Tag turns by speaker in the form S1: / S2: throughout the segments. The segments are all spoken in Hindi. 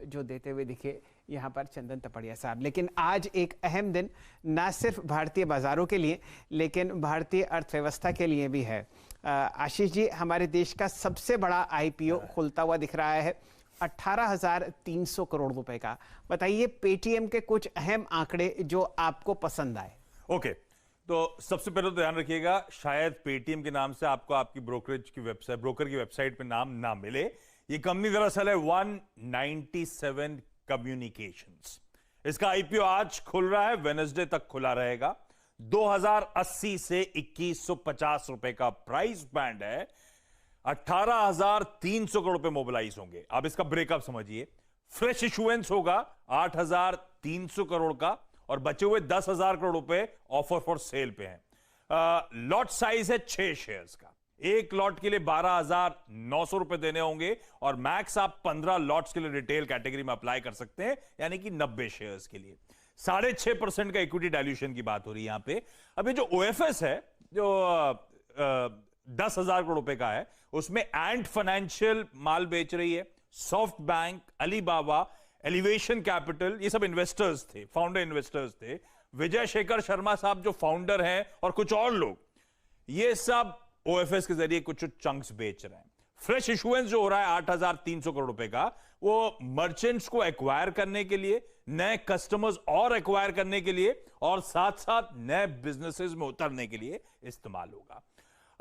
S1: जो देते हुए दिखे यहाँ पर चंदन तपड़िया साहब। लेकिन आज एक अहम दिन ना सिर्फ भारतीय बाजारों के लिए लेकिन भारतीय अर्थव्यवस्था के लिए भी है। आशीष जी, हमारे देश का सबसे बड़ा आईपीओ खुलता हुआ दिख रहा है 18,300 करोड़ रुपए का। बताइए पेटीएम के कुछ अहम आंकड़े जो आपको पसंद आए।
S2: ओके, तो सबसे पहले तो ध्यान रखिएगा, शायद पेटीएम के नाम से आपको आपकी ब्रोकरेज की वेबसाइट, ब्रोकर की वेबसाइट पे नाम ना मिले। ये कंपनी दरअसल है 197 कम्युनिकेशंस। इसका आईपीओ आज खुल रहा है, वेडनेसडे तक खुला रहेगा। 2080 से 2150 रुपए का प्राइस बैंड है। 18,300 करोड़ रुपए मोबिलाइज होंगे। अब इसका ब्रेकअप समझिए। फ्रेश इशुएंस होगा 8,300 करोड़ का और बचे हुए 10,000 करोड़ रुपए ऑफर फॉर सेल पे हैं। लॉट साइज है 6 शेयर्स का। एक लॉट के लिए 12,900 रुपए देने होंगे और मैक्स आप 15 लॉट्स के लिए रिटेल कैटेगरी में अप्लाई कर सकते हैं, यानी कि 90 शेयर्स के लिए। 6.5% का इक्विटी डायल्यूशन की बात हो रही है यहां पे। अभी जो ओएफएस है जो 10,000 करोड़ रुपए का है, उसमें एंड फाइनेंशियल माल बेच रही है, soft bank, Alibaba, elevation capital, ये सब इन्वेस्टर्स थे, फाउंडर इन्वेस्टर्स थे। विजय शेखर शर्मा साहब जो फाउंडर हैं और कुछ और लोग, ये सब ओएफएस के जरिए कुछ चंक्स बेच रहे हैं। फ्रेश इशुएंस जो हो रहा है 8,300 करोड़ रुपए का, वो मर्चेंट्स को एक्वायर करने के लिए, नए कस्टमर्स और एक्वायर करने के लिए और साथ साथ नए बिजनेसेस में उतरने के लिए इस्तेमाल होगा।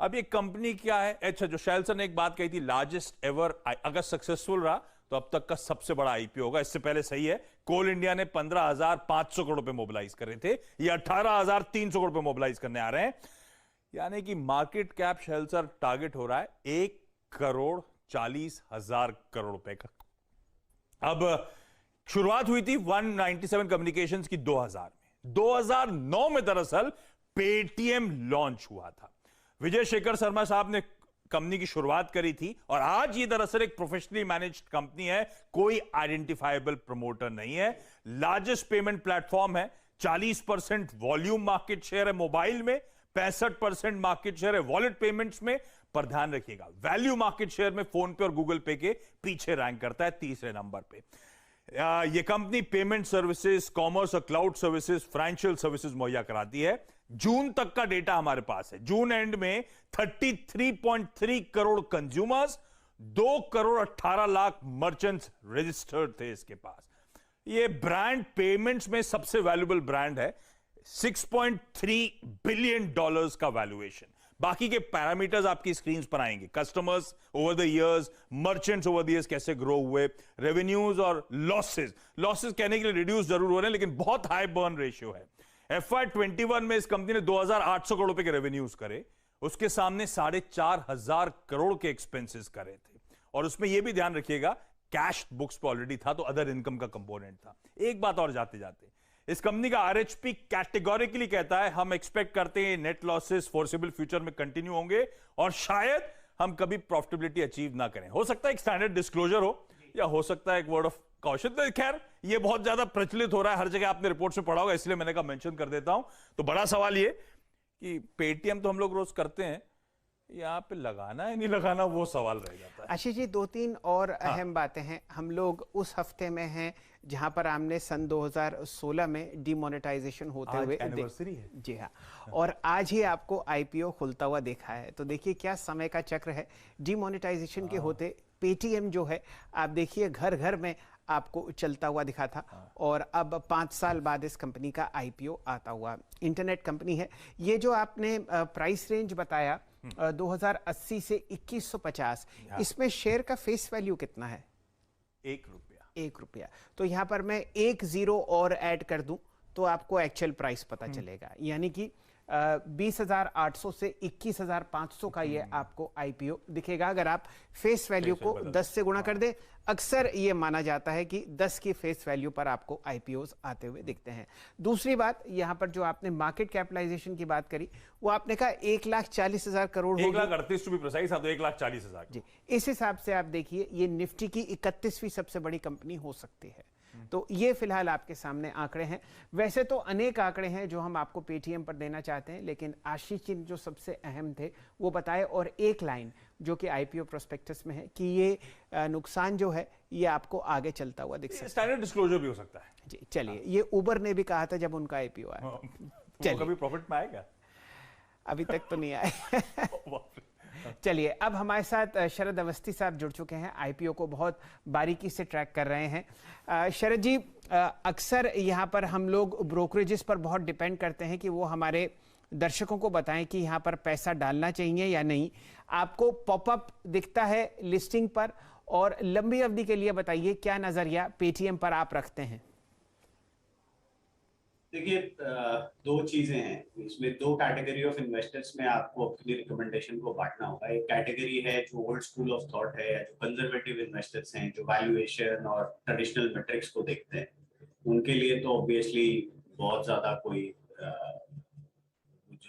S2: अब ये कंपनी क्या है? अच्छा, जो शैल सर ने एक बात कही थी, लार्जेस्ट एवर, अगर सक्सेसफुल रहा तो अब तक का सबसे बड़ा आईपीओ होगा। इससे पहले सही है, कोल इंडिया ने 15,500 करोड़ रुपए मोबिलाइज करे थे, ये 18,300 करोड़ रुपए मोबिलाइज करने आ रहे हैं। यानी कि मार्केट कैप शैल सर टारगेट हो रहा है 1,40,00,000 करोड़ रुपए का। अब शुरुआत हुई थी 197 कम्युनिकेशंस की 2000 में। 2009 में दरअसल पेटीएम लॉन्च हुआ था। विजय शेखर शर्मा साहब ने कंपनी की शुरुआत करी थी और आज ये दरअसल एक प्रोफेशनली मैनेज्ड कंपनी है, कोई आइडेंटिफाइबल प्रमोटर नहीं है। लार्जेस्ट पेमेंट प्लेटफॉर्म है, 40% वॉल्यूम मार्केट शेयर है मोबाइल में, 65% मार्केट शेयर है वॉलेट पेमेंट्स में। पर ध्यान रखिएगा, वैल्यू मार्केट शेयर में फोन पे और गूगल पे के पीछे रैंक करता है, तीसरे नंबर पे। यह कंपनी पेमेंट सर्विसेज, कॉमर्स और क्लाउड सर्विसेज, फाइनेंशियल सर्विसेज मुहैया कराती है। जून तक का डेटा हमारे पास है। जून एंड में 33.3 करोड़ कंज्यूमर्स, 2,18,00,000 मर्चेंट्स रजिस्टर्ड थे इसके पास। ये ब्रांड पेमेंट्स में सबसे वैल्यूएबल ब्रांड है, $6.3 बिलियन का वैल्यूएशन। बाकी के पैरामीटर्स आपकी स्क्रीन पर आएंगे। Customers over the years, merchants over the years कैसे ग्रो हुए, रेवेन्यूज और लॉसेस कहने के लिए रिड्यूस जरूर हो रहे हैं, लेकिन बहुत हाई बर्न रेशियो है। FY21 में इस कंपनी ने 2,800 करोड़ रुपए के रेवेन्यूज करे, उसके सामने 4,500 करोड़ के एक्सपेंसेस करे थे। और उसमें यह भी ध्यान रखिएगा, कैश बुक्स पे ऑलरेडी था, तो अदर इनकम का कंपोनेंट था। एक बात और जाते जाते, इस कंपनी का आरएचपी कैटेगोरिकली कहता है हम एक्सपेक्ट करते हैं नेट लॉसेस फोर्सेबल फ्यूचर में कंटिन्यू होंगे और शायद हम कभी प्रॉफिटेबिलिटी अचीव ना करें। हो सकता है एक स्टैंडर्ड डिस्क्लोजर हो या हो सकता है एक वर्ड ऑफ कॉशन। तो खैर ये बहुत ज्यादा प्रचलित हो रहा है, हर जगह आपने रिपोर्ट्स में पढ़ा होगा, इसलिए मैंने कहा मेंशन कर देता हूं। तो बड़ा सवाल ये कि पेटीएम तो हम लोग रोज करते हैं, यहाँ पे लगाना है नहीं लगाना वो सवाल रह जाता है।
S1: आशीष जी, 2-3 और अहम बातें हैं। हम लोग उस हफ्ते में हैं जहां पर हमने सन 2016 में डिमोनेटाइजेशन होते हुए
S2: एनिवर्सरी है।
S1: जी हाँ, और आज ही आपको आईपीओ खुलता हुआ देखा है। तो देखिए क्या समय का चक्र है। डिमोनेटाइजेशन के होते पेटीएम जो है, आप देखिए घर घर में आपको चलता हुआ दिखा था और अब 5 साल बाद इस कंपनी का आईपीओ आता हुआ। इंटरनेट कंपनी है। ये जो आपने प्राइस रेंज बताया 2080 से 2150, इसमें शेयर का फेस वैल्यू कितना है? ₹1। तो यहाँ पर मैं 1 0 और ऐड कर दूं तो आपको एक्चुअल प्राइस पता चलेगा। यानी कि 20,800 से 21,500 का ये आपको आईपीओ दिखेगा अगर आप फेस वैल्यू को 10 से गुणा कर दें। अक्सर ये माना जाता है कि 10 की फेस वैल्यू पर आपको आईपीओस आते हुए दिखते हैं। दूसरी बात, यहाँ पर जो आपने मार्केट कैपिटलाइजेशन की बात करी, वो आपने कहा 1,40,000 करोड़,
S2: 1,38 टू बी प्रिसाइज, तो 1,40,000
S1: जी। इस हिसाब से आप देखिए ये निफ्टी की 31वीं सबसे बड़ी कंपनी हो सकती है। तो ये फिलहाल आपके सामने आंकड़े हैं। वैसे तो अनेक आंकड़े हैं जो हम आपको पेटीएम पर देना चाहते हैं, लेकिन आशीष जी जो सबसे अहम थे वो बताए, और एक लाइन जो कि आईपीओ प्रोस्पेक्टस में है कि ये नुकसान जो है ये आपको आगे चलता हुआ दिख सकता है।
S2: स्टैंडर्ड डिस्क्लोजर भी हो सकता है
S1: जी चलिए, ये उबर ने भी कहा था जब उनका आईपीओ आया।
S2: चलिए, कभी प्रॉफिट में आएगा?
S1: अभी तक तो नहीं आए। चलिए, अब हमारे साथ शरद अवस्थी साहब जुड़ चुके हैं, आईपीओ को बहुत बारीकी से ट्रैक कर रहे हैं। शरद जी, अक्सर यहाँ पर हम लोग ब्रोकरेजेस पर बहुत डिपेंड करते हैं कि वो हमारे दर्शकों को बताएं कि यहाँ पर पैसा डालना चाहिए या नहीं। आपको पॉपअप दिखता है लिस्टिंग पर, और लंबी अवधि के लिए बताइए क्या नजरिया पेटीएम पर आप रखते हैं?
S3: देखिए, दो चीजें हैं इसमें। दो कैटेगरी ऑफ इन्वेस्टर्स में आपको अपनी रिकमेंडेशन को बांटना होगा। एक कैटेगरी है जो ओल्ड स्कूल ऑफ थॉट है, या जो कंजर्वेटिव इन्वेस्टर्स हैं, जो वैल्यूएशन और ट्रेडिशनल मेट्रिक्स को देखते हैं। उनके लिए तो ऑब्वियसली बहुत ज्यादा कोई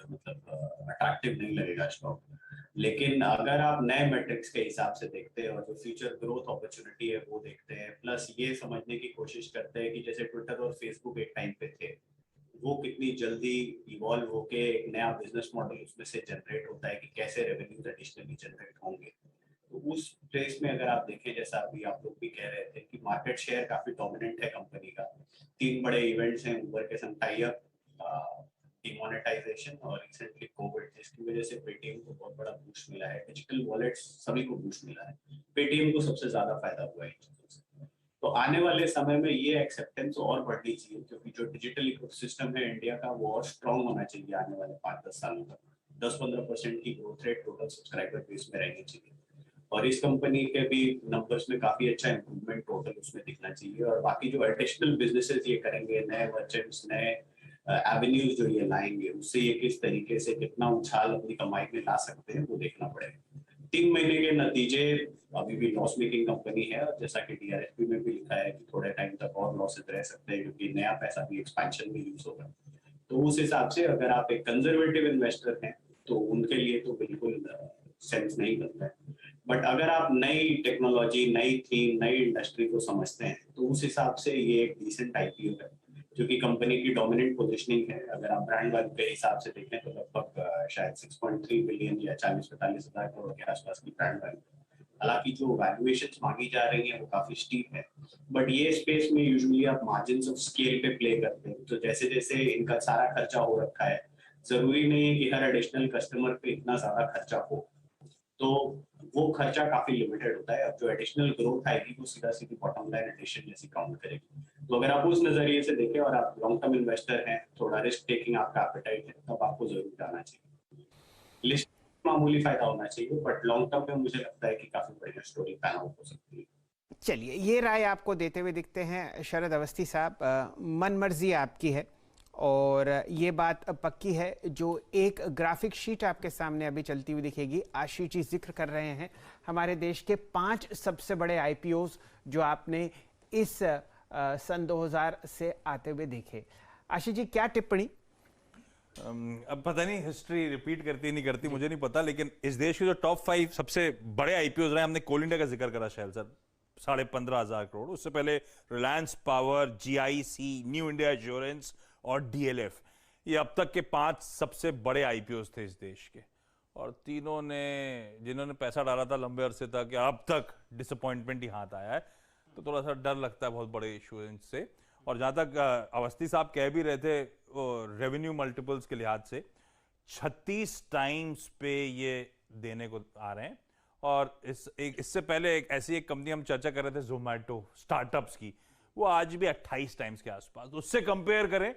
S3: अट्रैक्टिव नहीं लगेगा स्टॉक। लेकिन अगर आप नए मेट्रिक्स के हिसाब से देखते हैं और जो फ्यूचर ग्रोथ अपॉर्चुनिटी है वो देखते हैं, प्लस ये समझने की कोशिश करते हैं कि जैसे ट्विटर और फेसबुक एक टाइम पे थे, वो कितनी जल्दी इवॉल्व होके एक नया बिजनेस मॉडल उसमें से जनरेट होता है कि कैसे रेवेन्यूज एडिशनली जनरेट होंगे। तो उस प्लेस में अगर आप देखें, जैसा अभी आप लोग भी कह रहे थे कि मार्केट शेयर काफी डोमिनेंट है कंपनी का। 3 बड़े इवेंट्स हैं उबर के संग टाई अप, डिमोनेटाइजेशन और रिसेंटली कोविड, जिसकी वजह से पेटीएम को बहुत बड़ा बूस्ट मिला है। डिजिटल वॉलेट्स सभी को बूस्ट मिला है, पेटीएम को सबसे ज्यादा फायदा हुआ है इन चीजों से। तो आने वाले समय में ये एक्सेप्टेंस और बढ़नी चाहिए, क्योंकि जो डिजिटल इकोसिस्टम है इंडिया का वो और स्ट्रॉन्ग होना चाहिए आने वाले 5-10 सालों तक। 10-15% की growth rate total subscriber base में रहनी चाहिए, और इस कंपनी के भी नंबर्स में काफी अच्छा इंप्रूवमेंट टोटल उसमें दिखना चाहिए। और बाकी जो एडिशनल बिजनेसेस ये करेंगे, नए मर्चेंट्स, नए एवेन्यूज जो ये लाएंगे, उससे ये किस तरीके से कितना उछाल अपनी कमाई में ला सकते हैं वो देखना पड़ेगा। 3 महीने के नतीजे, अभी भी लॉस मेकिंग कंपनी है, और जैसा कि डीआरएसपी में भी लिखा है कि थोड़े टाइम तक और लॉसेस रह सकते हैं, क्योंकि नया पैसा भी एक्सपेंशन में यूज होगा। तो उस हिसाब से अगर आप एक कंजर्वेटिव इन्वेस्टर हैं तो उनके लिए तो बिल्कुल सेंस नहीं करता है। बट अगर आप नई टेक्नोलॉजी, नई थीम, नई इंडस्ट्री को समझते हैं तो उस हिसाब से ये एक डिसेंट आईपीओ है, क्योंकि कंपनी की डोमिनेंट पोजीशनिंग है। अगर आप ब्रांड वैल्यू के हिसाब से देखें तो लगभग शायद 6.3 बिलियन या 40-45 हजार करोड़ के आसपास की ब्रांड वैल्यू। हालांकि जो वैल्यूएशंस मांगी जा रही है वो काफी स्टीप है, बट ये स्पेस में यूजुअली आप मार्जिन्स ऑफ स्केल पे प्ले करते हैं। तो जैसे जैसे इनका सारा खर्चा हो रखा है, जरूरी नहीं है कि हर एडिशनल कस्टमर पे इतना ज्यादा खर्चा हो, तो वो खर्चा काफी लिमिटेड होता है। अब जो एडिशनल ग्रोथ आएगी वो सीधा सीधी बॉटम लाइन एडिशन जैसी काउंट करेगी। तो अगर आप उस नजरिए से देखें और आप लॉन्ग टर्म इन्वेस्टर हैं, थोड़ा रिस्क टेकिंग आपका एपेटाइट है, तब आपको जरूर जाना चाहिए। लिस्ट मामूली फायदा होना चाहिए, बट लॉन्ग टर्म में मुझे लगता है कि काफी बढ़िया स्टोरी पैन आउट हो सकती है।
S1: चलिए, ये राय आपको देते हुए दिखते हैं शरद अवस्थी साहब। मन मर्जी आपकी है, और ये बात पक्की है। जो एक ग्राफिक शीट आपके सामने अभी चलती हुई दिखेगी, आशीष जी जिक्र कर रहे हैं हमारे देश के 5 सबसे बड़े आईपीओज जो आपने इस सन 2000 से आते हुए देखे। आशीष जी, क्या टिप्पणी?
S2: अब पता नहीं हिस्ट्री रिपीट करती नहीं करती, मुझे नहीं पता, लेकिन इस देश के जो टॉप 5 सबसे बड़े आईपीओज रहे, हमने कोल इंडिया का जिक्र करा शायद सर, 15,500 करोड़। उससे पहले Reliance power, GIC, new India assurance और डीएलएफ, ये अब तक के 5 सबसे बड़े आईपीओज थे इस देश के। और तीनों ने, जिन्होंने पैसा डाला था लंबे अरसे तक, अब तक डिसअपॉइंटमेंट ही हाथ आया है। तो थोड़ा सा डर लगता है बहुत बड़े इश्यूएंस से। और जहां तक अवस्थी साहब कह भी रहे थे रेवेन्यू मल्टीपल्स के लिहाज से, 36 टाइम्स पे ये देने को आ रहे हैं। और इससे पहले एक कंपनी हम चर्चा कर रहे थे जोमैटो स्टार्टअप्स की, वो आज भी 28 टाइम्स के आसपास। उससे कंपेयर करें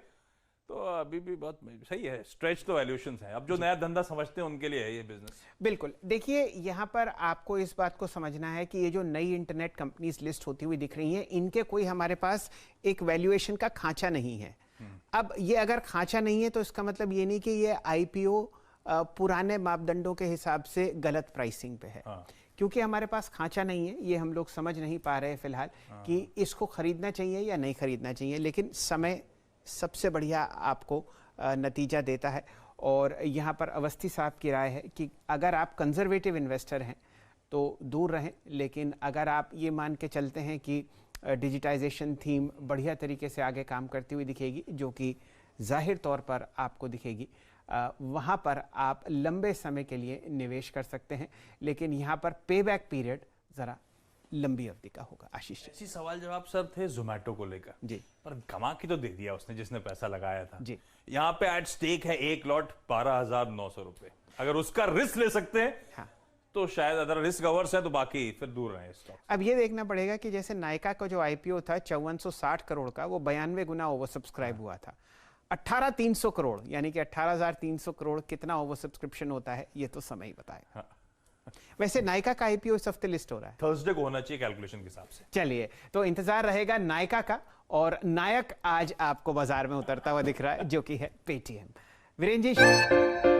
S2: तो अभी भी बहुत सही है। स्ट्रेच तो वैल्यूएशंस है, अब जो नया धंधा समझते हैं उनके लिए है ये बिजनेस।
S1: बिल्कुल। देखिए, यहाँ पर आपको इस बात को समझना है कि ये जो नई इंटरनेट कंपनीज लिस्ट होती हुई दिख रही हैं, इनके कोई हमारे पास एक वैल्यूएशन का खांचा नहीं है। अब ये अगर खांचा नहीं है तो इसका मतलब ये नहीं कि ये आईपीओ पुराने मापदंडों के हिसाब से गलत प्राइसिंग पे है। क्योंकि हमारे पास खांचा नहीं है, ये हम लोग समझ नहीं पा रहे फिलहाल कि इसको खरीदना चाहिए या नहीं खरीदना चाहिए। लेकिन समय सबसे बढ़िया आपको नतीजा देता है। और यहाँ पर अवस्थी साहब की राय है कि अगर आप कंजर्वेटिव इन्वेस्टर हैं तो दूर रहें, लेकिन अगर आप ये मान के चलते हैं कि डिजिटाइजेशन थीम बढ़िया तरीके से आगे काम करती हुई दिखेगी, जो कि जाहिर तौर पर आपको दिखेगी। वहाँ पर आप लंबे समय के लिए निवेश कर सकते हैं, लेकिन यहाँ पर पेबैक पीरियड ज़रा लंबी अवधि का होगा। आशीष
S2: इसी सवाल जवाब सर थे जोमेटो को लेकर
S1: जी,
S2: पर गमा की तो दे दिया उसने जिसने पैसा लगाया था
S1: जी।
S2: यहाँ पे एट स्टेक है एक लॉट 12,900 रुपए। अगर उसका रिस्क ले सकते हैं
S1: हाँ।
S2: तो शायद अगर रिस्क अवर्स है तो बाकी फिर दूर रहे स्टॉक।
S1: अब ये देखना पड़ेगा कि जैसे नायका का जो आईपीओ था 5460 करोड़ का, वो 92 गुना ओवर सब्सक्राइब हुआ था। 18,300 करोड़ यानी कि 18,300 करोड़ कितना ओवर सब्सक्रिप्शन होता है, ये तो समय ही बताएगा।
S2: हाँ।
S1: वैसे नायका का आईपीओ इस हफ्ते लिस्ट हो रहा है,
S2: थर्सडे को होना चाहिए कैलकुलेशन के हिसाब से।
S1: चलिए तो इंतजार रहेगा नायका का। और नायक आज आपको बाजार में उतरता हुआ दिख रहा है, जो कि है पेटीएम। वीरेंद्र जी